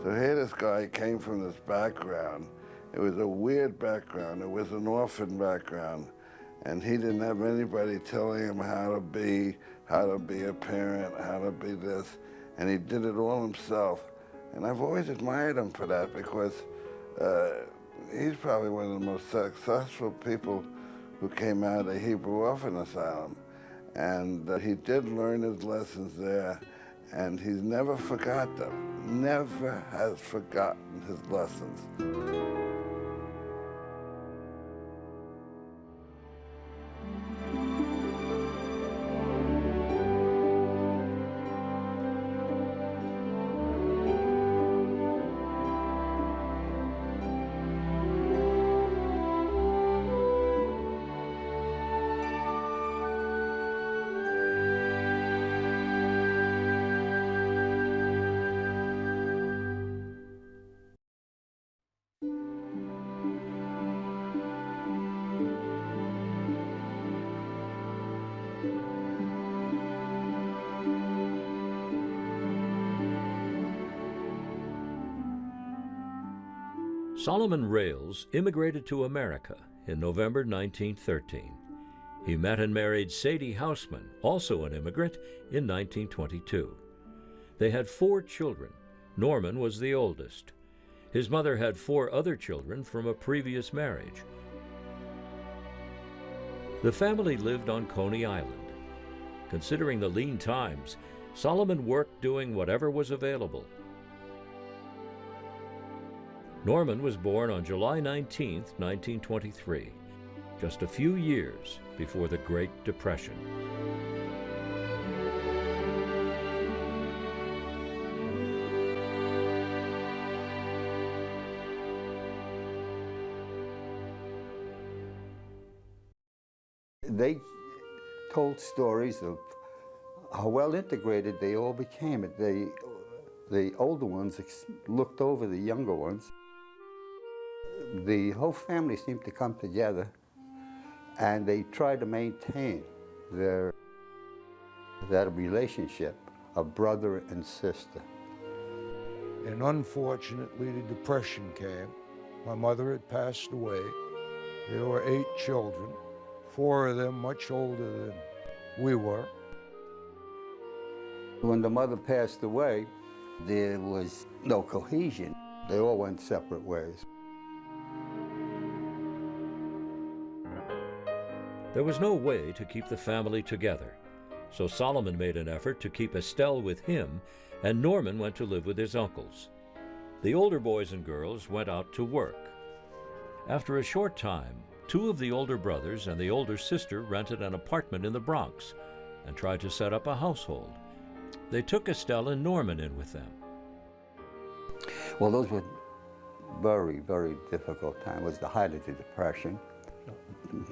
So here this guy came from this background. It was a weird background. It was an orphan background. And he didn't have anybody telling him how to be a parent, how to be this. And he did it all himself. And I've always admired him for that because he's probably one of the most successful people who came out of the Hebrew Orphan Asylum. And he did learn his lessons there, and he's never forgot them. Never has forgotten his lessons. Solomon Rales immigrated to America in November 1913. He met and married Sadie Houseman, also an immigrant, in 1922. They had 4 children. Norman was the oldest. His mother had 4 other children from a previous marriage. The family lived on Coney Island. Considering the lean times, Solomon worked doing whatever was available. Norman was born on July 19, 1923, just a few years before the Great Depression. They told stories of how well integrated they all became. The older ones looked over the younger ones. The whole family seemed to come together, and they tried to maintain that relationship of brother and sister. And unfortunately, the Depression came. My mother had passed away. There were 8 children, 4 of them much older than we were. When the mother passed away, there was no cohesion. They all went separate ways. There was no way to keep the family together, so Solomon made an effort to keep Estelle with him, and Norman went to live with his uncles. The older boys and girls went out to work. After a short time, 2 of the older brothers and the older sister rented an apartment in the Bronx and tried to set up a household. They took Estelle and Norman in with them. Well, those were very, very difficult times. It was the height of the Depression.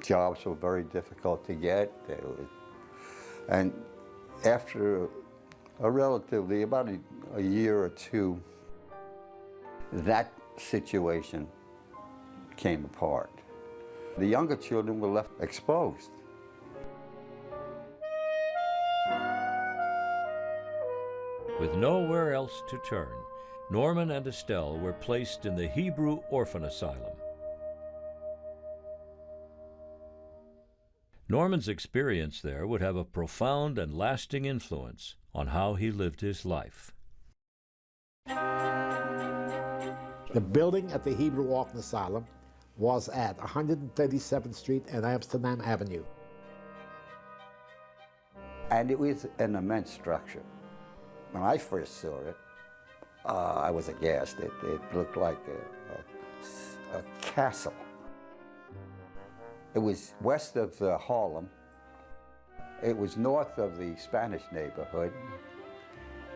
Jobs were very difficult to get. And after about a year or 2, that situation came apart. The younger children were left exposed. With nowhere else to turn, Norman and Estelle were placed in the Hebrew Orphan Asylum. Norman's experience there would have a profound and lasting influence on how he lived his life. The building at the Hebrew Orphan Asylum was at 137th Street and Amsterdam Avenue. And it was an immense structure. When I first saw it, I was aghast. It looked like a castle. It was west of Harlem. It was north of the Spanish neighborhood.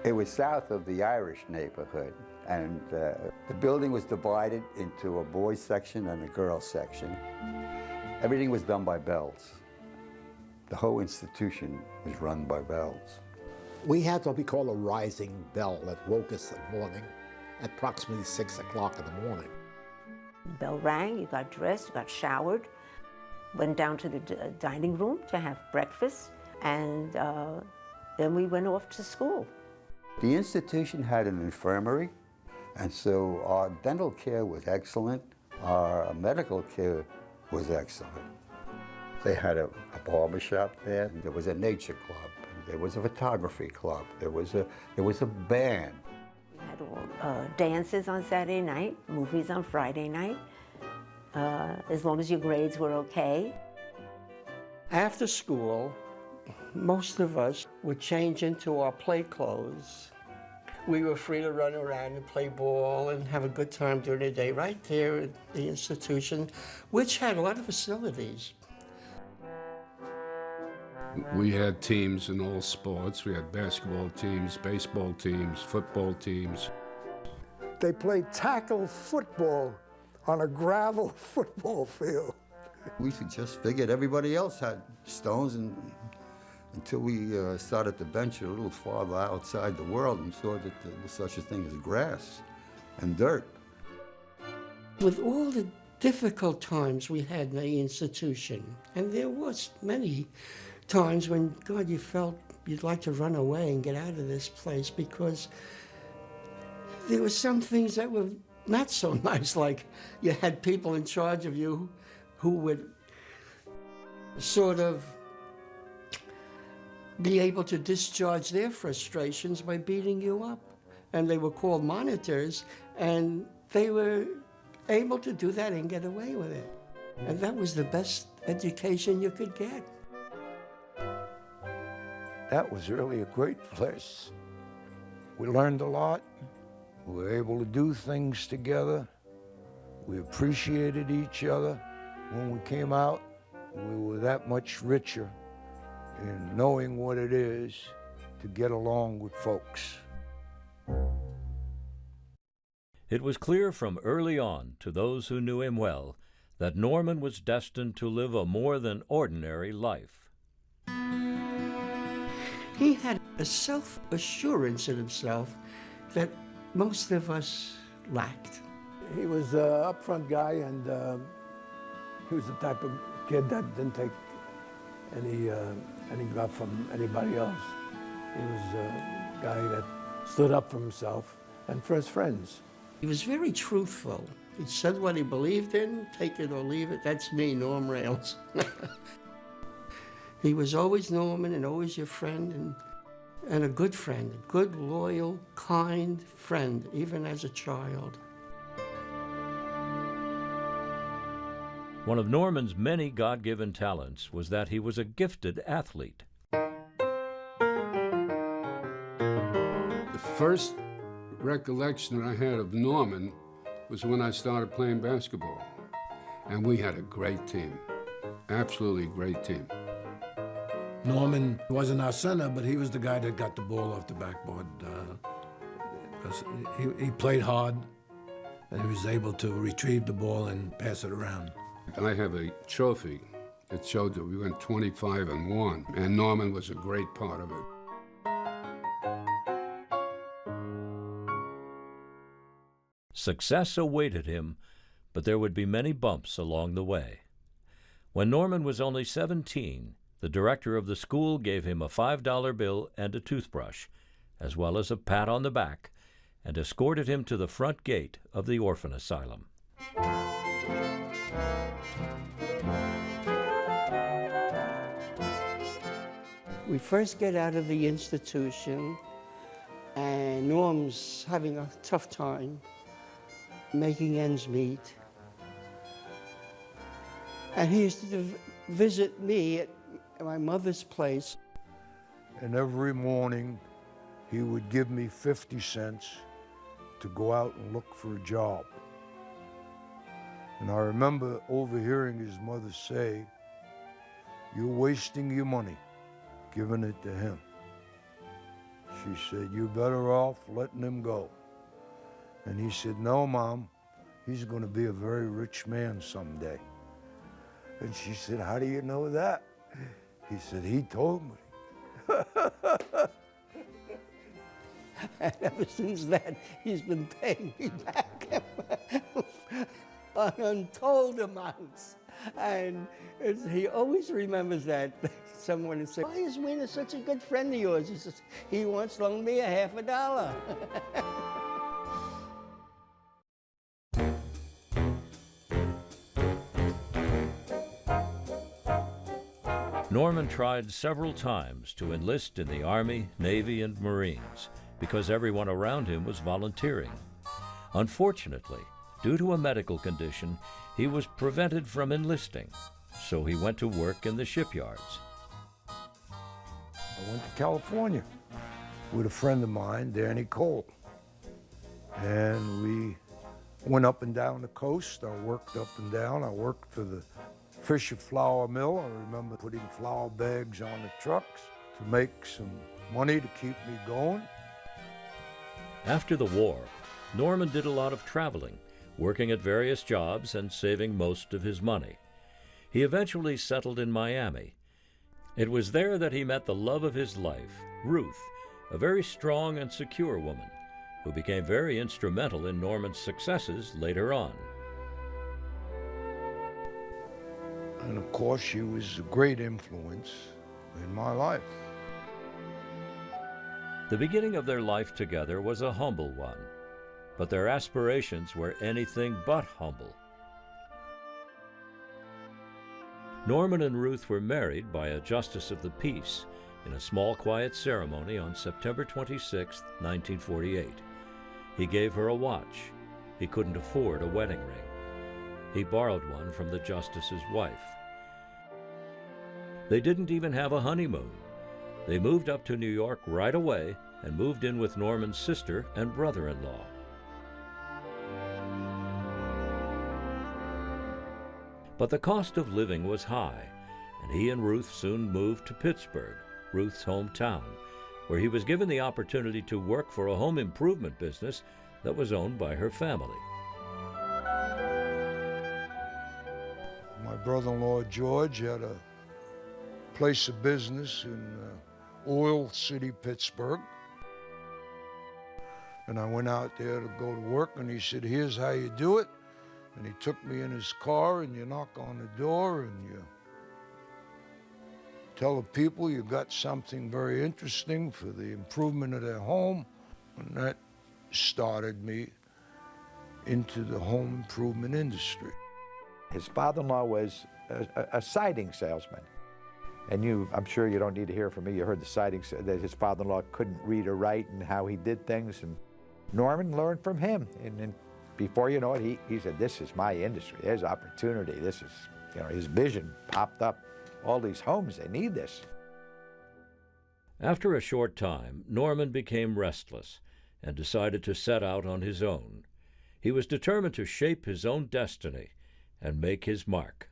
It was south of the Irish neighborhood. And the building was divided into a boys section and a girls section. Everything was done by bells. The whole institution was run by bells. We had what we call a rising bell that woke us in the morning at approximately 6 o'clock in the morning. Bell rang, you got dressed, you got showered, went down to the dining room to have breakfast, and then we went off to school. The institution had an infirmary, And so our dental care was excellent. Our medical care was excellent. They had a barber shop there. There was a nature club. There was a photography club. There was a band. We had all, dances on Saturday night, movies on Friday night, as long as your grades were okay. After school, most of us would change into our play clothes. We were free to run around and play ball and have a good time during the day right there at the institution, which had a lot of facilities. We had teams in all sports. We had basketball teams, baseball teams, football teams. They played tackle football on a gravel football field. We just figured everybody else had stones until we started to venture a little farther outside the world and saw that there was such a thing as grass and dirt. With all the difficult times we had in the institution, and there was many times when, God, you felt you'd like to run away and get out of this place because there were some things that were not so nice, like you had people in charge of you who would sort of be able to discharge their frustrations by beating you up. And they were called monitors, and they were able to do that and get away with it. And that was the best education you could get. That was really a great place. We learned a lot. We were able to do things together. We appreciated each other. When we came out, we were that much richer in knowing what it is to get along with folks. It was clear from early on to those who knew him well that Norman was destined to live a more than ordinary life. He had a self-assurance in himself that most of us lacked. He was an upfront guy, and he was the type of kid that didn't take any guff from anybody else. He was a guy that stood up for himself and for his friends. He was very truthful. He said what he believed in, take it or leave it. That's me, Norm Rales. He was always Norman and always your friend and a good friend, a good, loyal, kind friend, even as a child. One of Norman's many God-given talents was that he was a gifted athlete. The first recollection I had of Norman was when I started playing basketball. And we had a great team, absolutely great team. Norman wasn't our center, but he was the guy that got the ball off the backboard. He played hard, and he was able to retrieve the ball and pass it around. I have a trophy that showed that we went 25-1, and Norman was a great part of it. Success awaited him, but there would be many bumps along the way. When Norman was only 17, the director of the school gave him a $5 bill and a toothbrush, as well as a pat on the back, and escorted him to the front gate of the orphan asylum. We first get out of the institution, and Norm's having a tough time making ends meet. And he used to visit me at my mother's place. And every morning, he would give me 50 cents to go out and look for a job. And I remember overhearing his mother say, "You're wasting your money, giving it to him." She said, "You're better off letting him go." And he said, "No, Mom, he's going to be a very rich man someday." And she said, "How do you know that?" He said, "He told me." And ever since then, he's been paying me back on untold amounts. And he always remembers that. Someone would say, "Why is Wiener such a good friend of yours?" He says, "He once loaned me $50." Norman tried several times to enlist in the Army, Navy, and Marines because everyone around him was volunteering. Unfortunately, due to a medical condition, he was prevented from enlisting, so he went to work in the shipyards. I went to California with a friend of mine, Danny Cole. And we went up and down the coast. I worked up and down. I worked for the Fisher Flour Mill. I remember putting flour bags on the trucks to make some money to keep me going. After the war, Norman did a lot of traveling, working at various jobs and saving most of his money. He eventually settled in Miami. It was there that he met the love of his life, Ruth, a very strong and secure woman who became very instrumental in Norman's successes later on. And of course, she was a great influence in my life. The beginning of their life together was a humble one, but their aspirations were anything but humble. Norman and Ruth were married by a justice of the peace in a small, quiet ceremony on September 26, 1948. He gave her a watch. He couldn't afford a wedding ring. He borrowed one from the justice's wife. They didn't even have a honeymoon. They moved up to New York right away and moved in with Norman's sister and brother-in-law. But the cost of living was high, and he and Ruth soon moved to Pittsburgh, Ruth's hometown, where he was given the opportunity to work for a home improvement business that was owned by her family. My brother-in-law George had a place of business in Oil City, Pittsburgh. And I went out there to go to work, and he said, "Here's how you do it." And he took me in his car, and you knock on the door, and you tell the people you got something very interesting for the improvement of their home. And that started me into the home improvement industry. His father-in-law was a siding salesman. And I'm sure you don't need to hear from me, you heard that his father-in-law couldn't read or write and how he did things. And Norman learned from him. And before you know it, he said, "This is my industry, there's opportunity. This is," his vision popped up. All these homes, they need this. After a short time, Norman became restless and decided to set out on his own. He was determined to shape his own destiny and make his mark.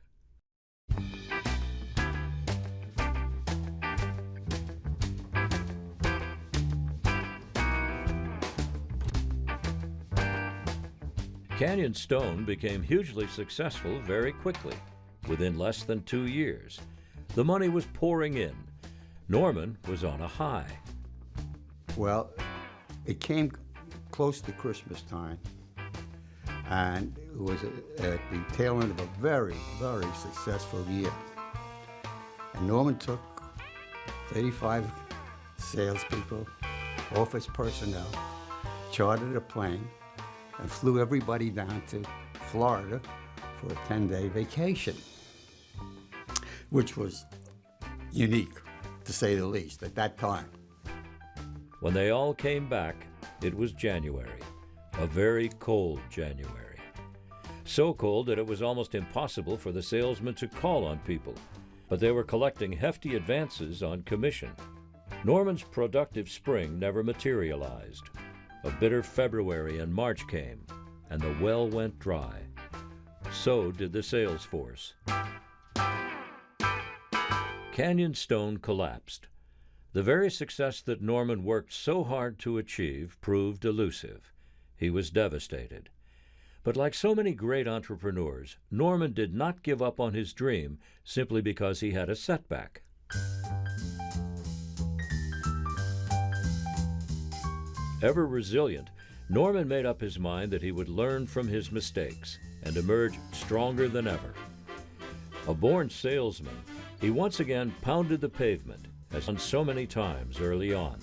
Canyon Stone became hugely successful very quickly, within less than 2 years. The money was pouring in. Norman was on a high. Well, it came close to Christmas time, and it was at the tail end of a very, very successful year. And Norman took 35 salespeople, office personnel, chartered a plane, and flew everybody down to Florida for a 10-day vacation, which was unique, to say the least, at that time. When they all came back, it was January, a very cold January. So cold that it was almost impossible for the salesmen to call on people, but they were collecting hefty advances on commission. Norman's productive spring never materialized. A bitter February and March came, and the well went dry. So did the sales force. Canyon Stone collapsed. The very success that Norman worked so hard to achieve proved elusive. He was devastated. But like so many great entrepreneurs, Norman did not give up on his dream simply because he had a setback. Ever resilient, Norman made up his mind that he would learn from his mistakes and emerge stronger than ever. A born salesman, he once again pounded the pavement, as done so many times early on.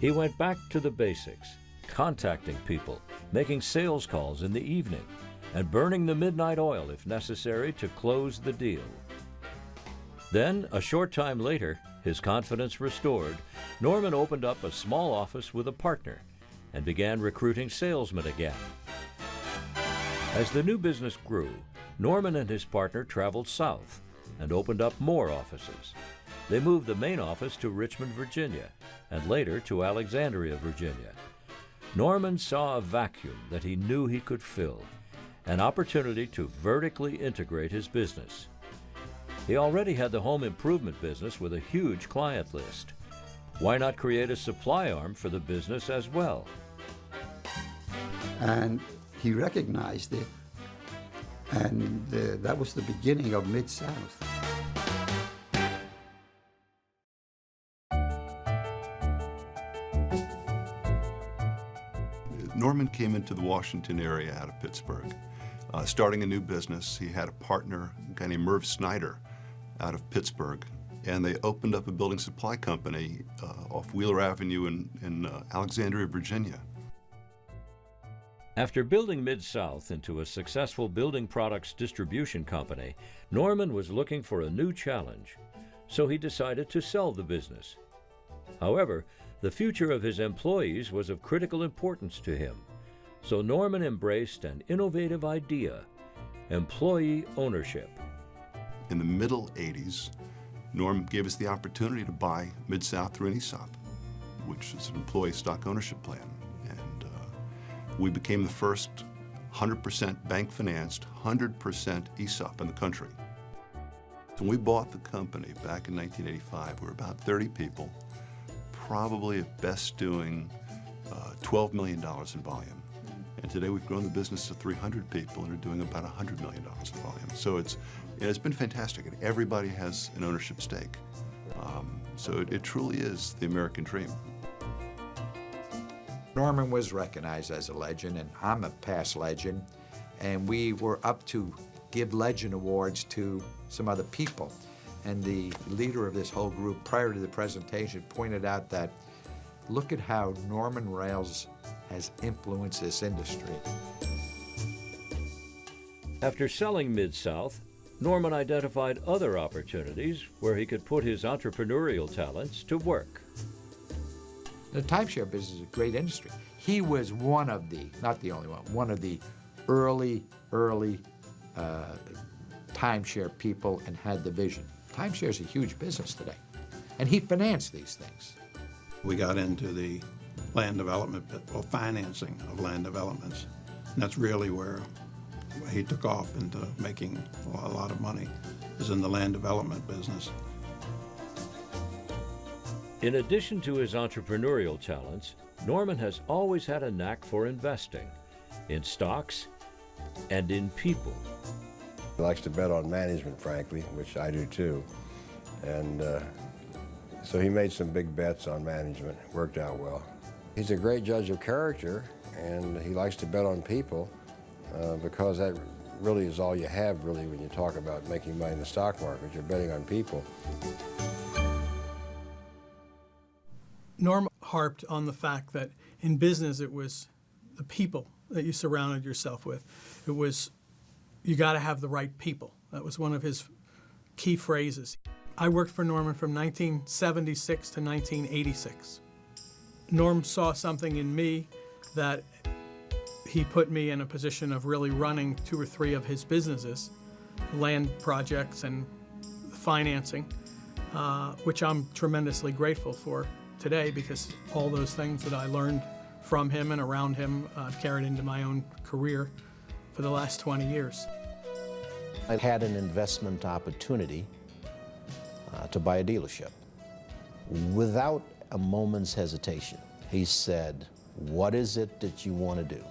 He went back to the basics, contacting people, making sales calls in the evening, and burning the midnight oil if necessary to close the deal. Then, a short time later, his confidence restored, Norman opened up a small office with a partner and began recruiting salesmen again. As the new business grew, Norman and his partner traveled south and opened up more offices. They moved the main office to Richmond, Virginia, and later to Alexandria, Virginia. Norman saw a vacuum that he knew he could fill, an opportunity to vertically integrate his business. He already had the home improvement business with a huge client list. Why not create a supply arm for the business as well? And he recognized it, and that was the beginning of Mid-South. Norman came into the Washington area out of Pittsburgh. Starting a new business, he had a partner, a guy named Merv Snyder, out of Pittsburgh, and they opened up a building supply company off Wheeler Avenue in Alexandria, Virginia. After building Mid-South into a successful building products distribution company, Norman was looking for a new challenge, so he decided to sell the business. However, the future of his employees was of critical importance to him, so Norman embraced an innovative idea: employee ownership. In the middle 80s, Norm gave us the opportunity to buy Mid-South through an ESOP, which is an employee stock ownership plan. And we became the first 100% bank-financed, 100% ESOP in the country. So when we bought the company back in 1985, we were about 30 people, probably at best doing $12 million in volume. And today we've grown the business to 300 people and are doing about $100 million in volume. So it's been fantastic, and everybody has an ownership stake. So it truly is the American dream. Norman was recognized as a legend, and I'm a past legend, and we were up to give legend awards to some other people. And the leader of this whole group, prior to the presentation, pointed out that look at how Norman Rales has influenced this industry. After selling Mid-South, Norman identified other opportunities where he could put his entrepreneurial talents to work. The timeshare business is a great industry. He was one of the, not the only one of the early timeshare people and had the vision. Timeshare is a huge business today, and he financed these things. We got into the land development, or financing of land developments, and that's really where he took off into making a lot of money, is in the land development business. In addition to his entrepreneurial talents, Norman has always had a knack for investing in stocks and in people. He likes to bet on management, frankly, which I do too. And so he made some big bets on management. It worked out well. He's a great judge of character, and he likes to bet on people because that really is all you have, really, when you talk about making money in the stock market. You're betting on people. Norm harped on the fact that in business it was the people that you surrounded yourself with. It was, you got to have the right people. That was one of his key phrases. I worked for Norman from 1976 to 1986. Norm saw something in me that he put me in a position of really running 2 or 3 of his businesses, land projects and financing, which I'm tremendously grateful for today, because all those things that I learned from him and around him I've carried into my own career for the last 20 years. I had an investment opportunity to buy a dealership. Without a moment's hesitation, he said, "What is it that you want to do?"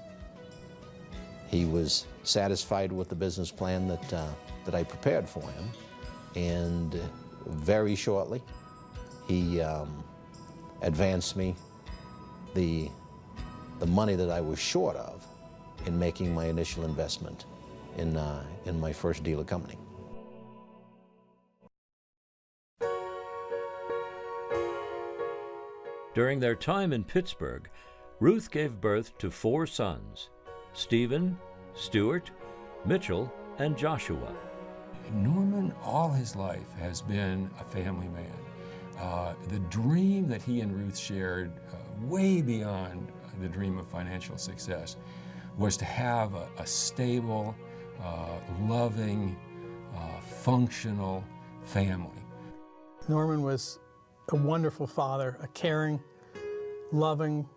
He was satisfied with the business plan that I prepared for him, and very shortly he advanced me the money that I was short of in making my initial investment in my first dealer company. During their time in Pittsburgh, Ruth gave birth to 4 sons: Stephen, Stuart, Mitchell, and Joshua. Norman, all his life, has been a family man. The dream that he and Ruth shared, way beyond the dream of financial success, was to have a stable, loving, functional family. Norman was a wonderful father, a caring, loving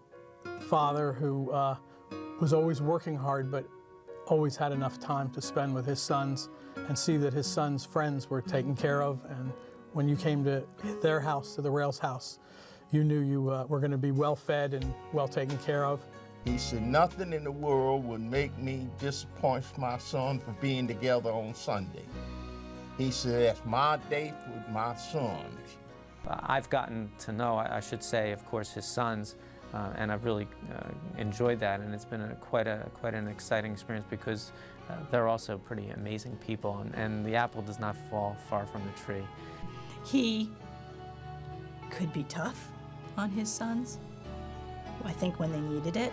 father who was always working hard, but always had enough time to spend with his sons and see that his sons' friends were taken care of. And when you came to their house, to the Rails house, you knew you were going to be well fed and well taken care of. He said, nothing in the world would make me disappoint my son for being together on Sunday. He said, that's my date with my sons. I've gotten to know, I should say, of course, his sons, and I've really enjoyed that, and it's been quite an exciting experience because they're also pretty amazing people, and the apple does not fall far from the tree. He could be tough on his sons, I think, when they needed it.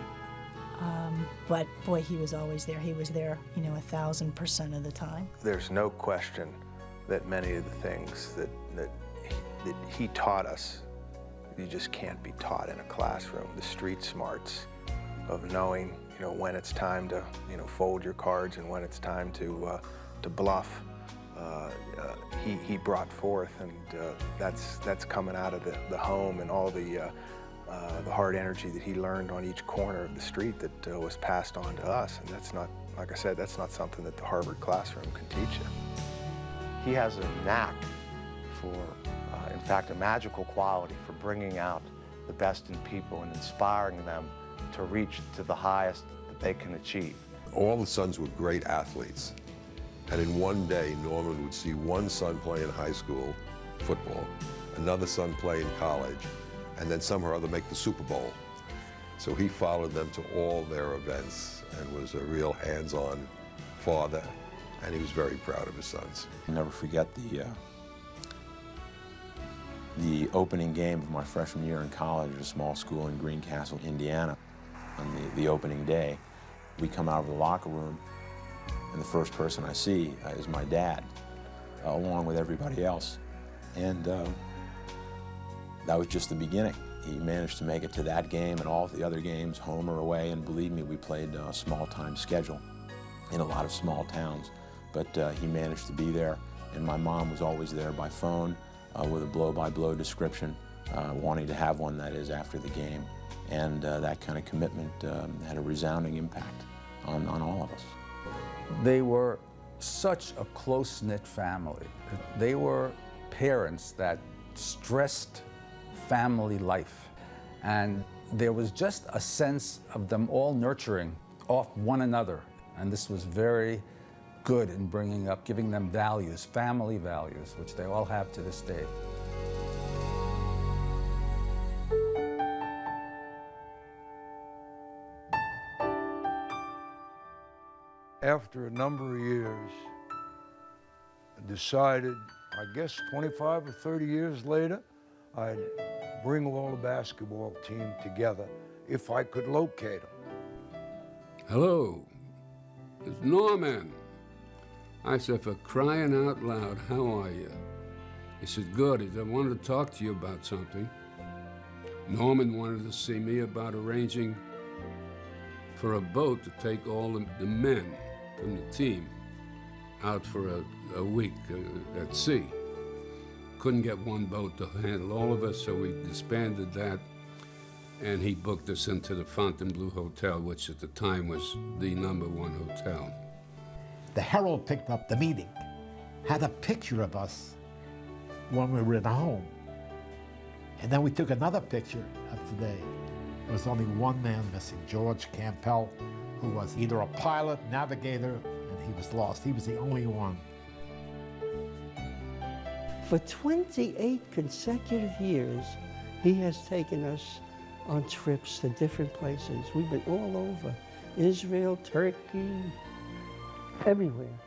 But boy, he was always there. He was there, 1,000% of the time. There's no question that many of the things that he taught us, you just can't be taught in a classroom. The street smarts of knowing, when it's time to, fold your cards and when it's time to bluff. He brought forth, and that's coming out of the home and all the hard energy that he learned on each corner of the street that was passed on to us. And that's not, like I said, that's not something that the Harvard classroom can teach you. He has a knack for, in fact, a magical quality for bringing out the best in people and inspiring them to reach to the highest that they can achieve. All the sons were great athletes. And in one day, Norman would see one son play in high school football, another son play in college, and then somehow or other make the Super Bowl. So he followed them to all their events and was a real hands-on father, and he was very proud of his sons. I'll never forget the opening game of my freshman year in college at a small school in Greencastle, Indiana. On the opening day, we come out of the locker room, and the first person I see is my dad, along with everybody else. And that was just the beginning. He managed to make it to that game and all the other games, home or away, and believe me, we played a small-time schedule in a lot of small towns. But he managed to be there, and my mom was always there by phone with a blow-by-blow description, wanting to have one, that is, after the game. And that kind of commitment had a resounding impact on all of us. They were such a close-knit family. They were parents that stressed family life. And there was just a sense of them all nurturing off one another. And this was very good in bringing up, giving them values, family values, which they all have to this day. After a number of years, I decided, I guess 25 or 30 years later, I'd bring all the basketball team together if I could locate them. Hello, it's Norman. I said, for crying out loud, how are you? He said, good. He said, I wanted to talk to you about something. Norman wanted to see me about arranging for a boat to take all the men from the team out for a week at sea. Couldn't get one boat to handle all of us, so we disbanded that, and he booked us into the Fontainebleau Hotel, which at the time was the #1 hotel. The Herald picked up the meeting, had a picture of us when we were in the home. And then we took another picture of today. There was only one man missing, George Campbell, who was either a pilot, navigator, and he was lost. He was the only one. For 28 consecutive years, he has taken us on trips to different places. We've been all over, Israel, Turkey, everywhere.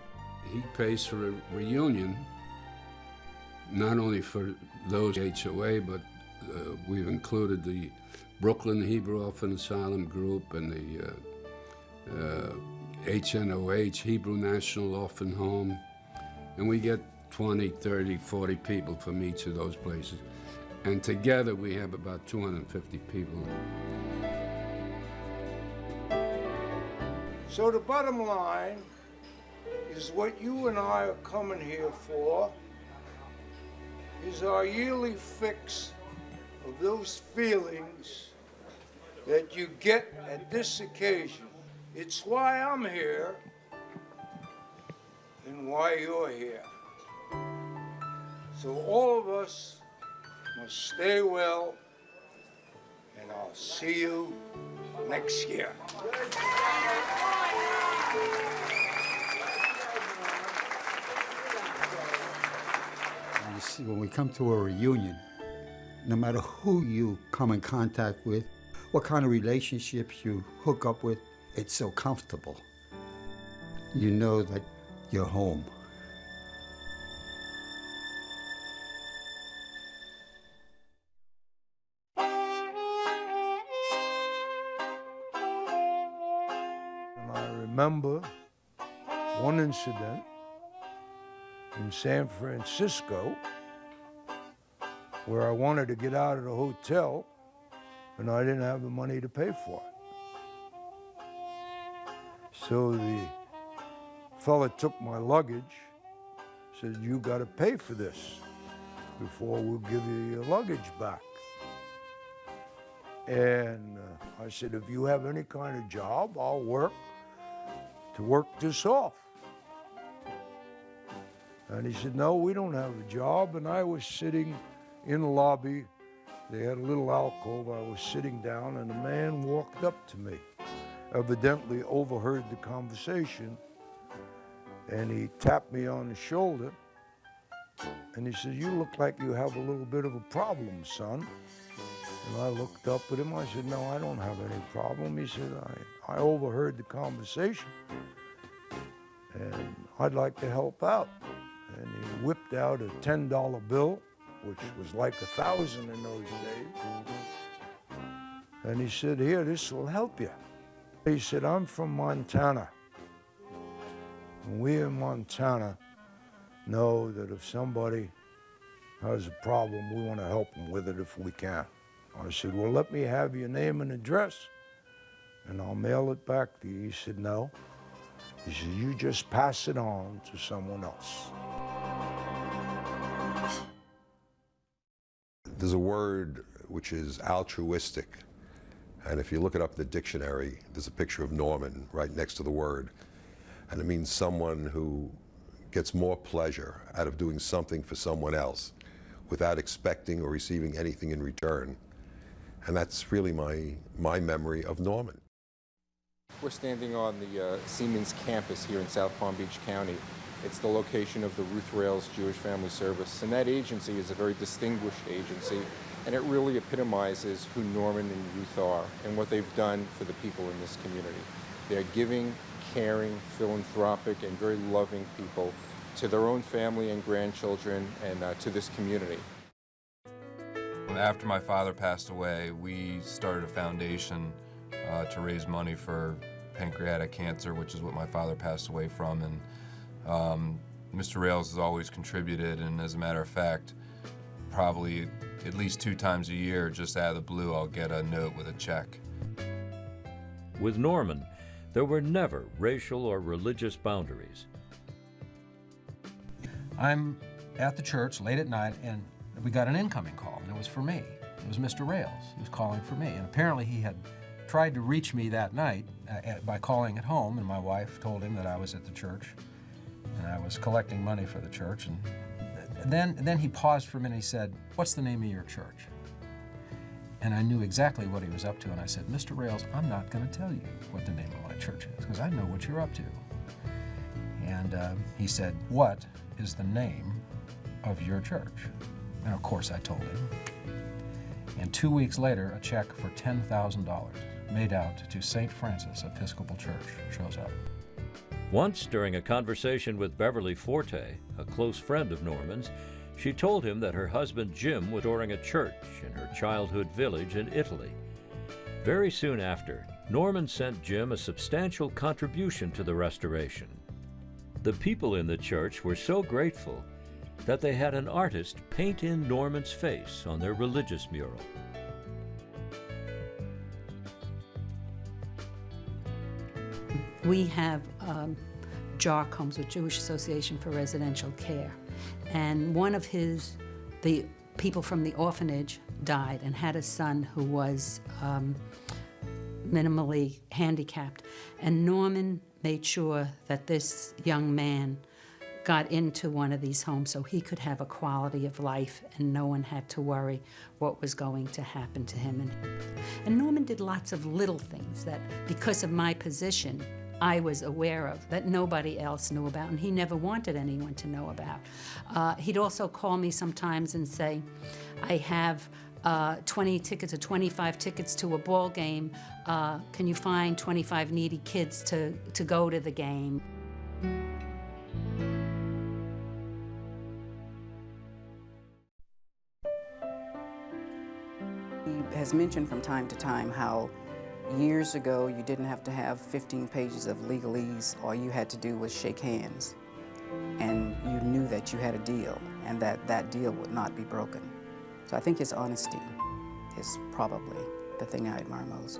He pays for a reunion, not only for those HOA, but we've included the Brooklyn Hebrew Orphan Asylum Group and the HNOH, Hebrew National Orphan Home, And we get 20, 30, 40 people from each of those places. And together we have about 250 people. So the bottom line is what you and I are coming here for is our yearly fix of those feelings that you get at this occasion. It's why I'm here and why you're here. So all of us must stay well, and I'll see you next year. You see, when we come to a reunion, no matter who you come in contact with, what kind of relationships you hook up with, it's so comfortable. You know that you're home. And I remember one incident in San Francisco where I wanted to get out of the hotel and I didn't have the money to pay for it. So the fella took my luggage, said, "You got to pay for this before we'll give you your luggage back." And I said, "If you have any kind of job, I'll work to work this off." And he said, "No, we don't have a job." And I was sitting in the lobby. They had a little alcove. I was sitting down, and a man walked up to me, evidently overheard the conversation, and he tapped me on the shoulder, and he said, "You look like you have a little bit of a problem, son." And I looked up at him. I said, "No, I don't have any problem." He said, I overheard the conversation, and I'd like to help out." And he whipped out a $10 bill, which was like 1,000 in those days. And he said, "Here, this will help you." He said, "I'm from Montana. And we in Montana know that if somebody has a problem, we want to help them with it if we can." I said, "Well, let me have your name and address, and I'll mail it back to you." He said, "No." He said, "You just pass it on to someone else." There's a word which is altruistic, and if you look it up in the dictionary, there's a picture of Norman right next to the word, and it means someone who gets more pleasure out of doing something for someone else without expecting or receiving anything in return. And that's really my memory of Norman. We're standing on the Siemens campus here in South Palm Beach County. It's the location of the Ruth Rales Jewish Family Service, and that agency is a very distinguished agency, and it really epitomizes who Norman and Ruth are and what they've done for the people in this community. They're giving, caring, philanthropic, and very loving people to their own family and grandchildren and to this community. After my father passed away, we started a foundation to raise money for pancreatic cancer, which is what my father passed away from. And Mr. Rales has always contributed, and as a matter of fact, probably at least 2 times a year, just out of the blue, I'll get a note with a check. With Norman, there were never racial or religious boundaries. I'm at the church late at night, and we got an incoming call, and it was for me. It was Mr. Rales. He was calling for me, and apparently he had tried to reach me that night by calling at home, and my wife told him that I was at the church, and I was collecting money for the church. And then he paused for a minute. He said, "What's the name of your church?" And I knew exactly what he was up to, and I said, "Mr. Rales, I'm not going to tell you what the name of my church is, because I know what you're up to." And he said, "What is the name of your church?" And of course I told him. And 2 weeks later, a check for $10,000 made out to St. Francis Episcopal Church shows up. Once, during a conversation with Beverly Forte, a close friend of Norman's, she told him that her husband Jim was restoring a church in her childhood village in Italy. Very soon after, Norman sent Jim a substantial contribution to the restoration. The people in the church were so grateful that they had an artist paint in Norman's face on their religious mural. We have JARC homes, with Jewish Association for Residential Care, and one of the people from the orphanage died and had a son who was minimally handicapped, and Norman made sure that this young man got into one of these homes so he could have a quality of life and no one had to worry what was going to happen to him. And Norman did lots of little things that, because of my position, I was aware of, that nobody else knew about, and he never wanted anyone to know about. He'd also call me sometimes and say, I have 20 tickets or 25 tickets to a ball game. Can you find 25 needy kids to go to the game? He has mentioned from time to time how years ago you didn't have to have 15 pages of legalese. All you had to do was shake hands, and you knew that you had a deal and that that deal would not be broken. So I think his honesty is probably the thing I admire most.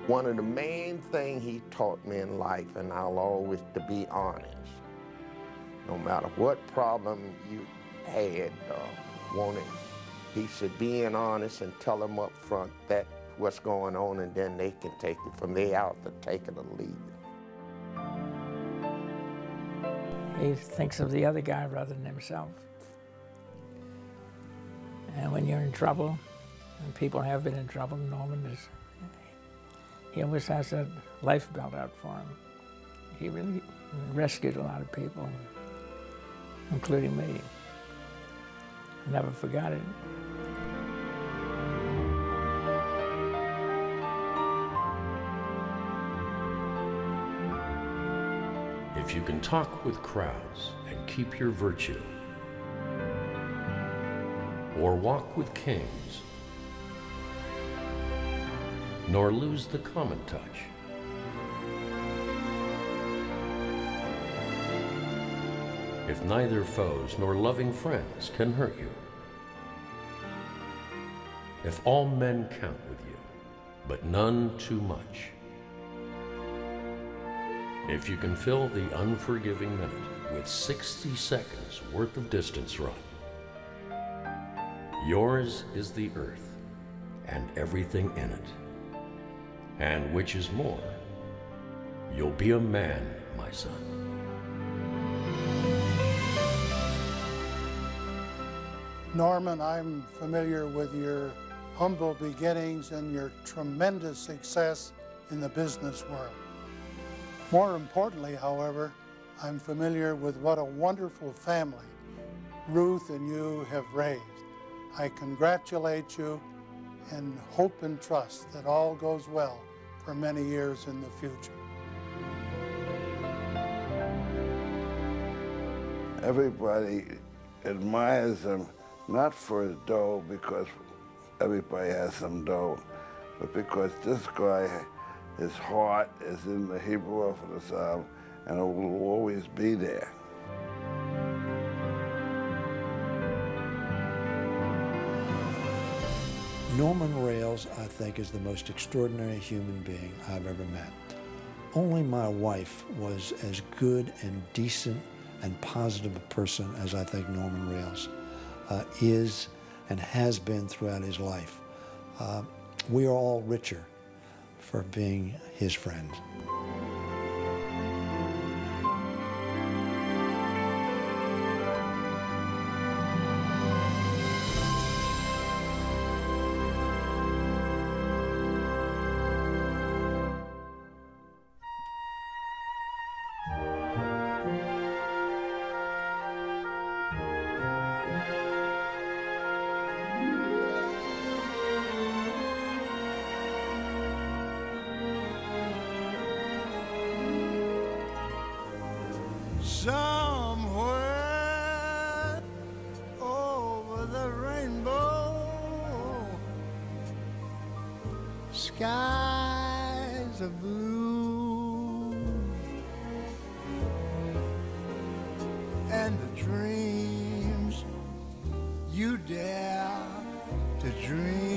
One of the main things he taught me in life, and I'll always, to be honest. No matter what problem you had or wanted, he said, being honest and tell them up front that what's going on, and then they can take it from there out to take it or leave it. He thinks of the other guy rather than himself. And when you're in trouble, and people have been in trouble, Norman he always has that life belt out for him. He really rescued a lot of people, including me. I never forgot it. If you can talk with crowds and keep your virtue, or walk with kings, nor lose the common touch, if neither foes nor loving friends can hurt you, if all men count with you, but none too much, if you can fill the unforgiving minute with 60 seconds worth of distance run, yours is the earth and everything in it. And which is more, you'll be a man, my son. Norman, I'm familiar with your humble beginnings and your tremendous success in the business world. More importantly, however, I'm familiar with what a wonderful family Ruth and you have raised. I congratulate you and hope and trust that all goes well for many years in the future. Everybody admires him, not for his dough, because everybody has some dough, but because this guy, his heart is in the Hebrew Orthodox Arm, and it will always be there. Norman Rales, I think, is the most extraordinary human being I've ever met. Only my wife was as good and decent and positive a person as I think Norman Rales is and has been throughout his life. We are all richer for being his friends. Somewhere over the rainbow, skies are blue. and the dreams you dare to dream.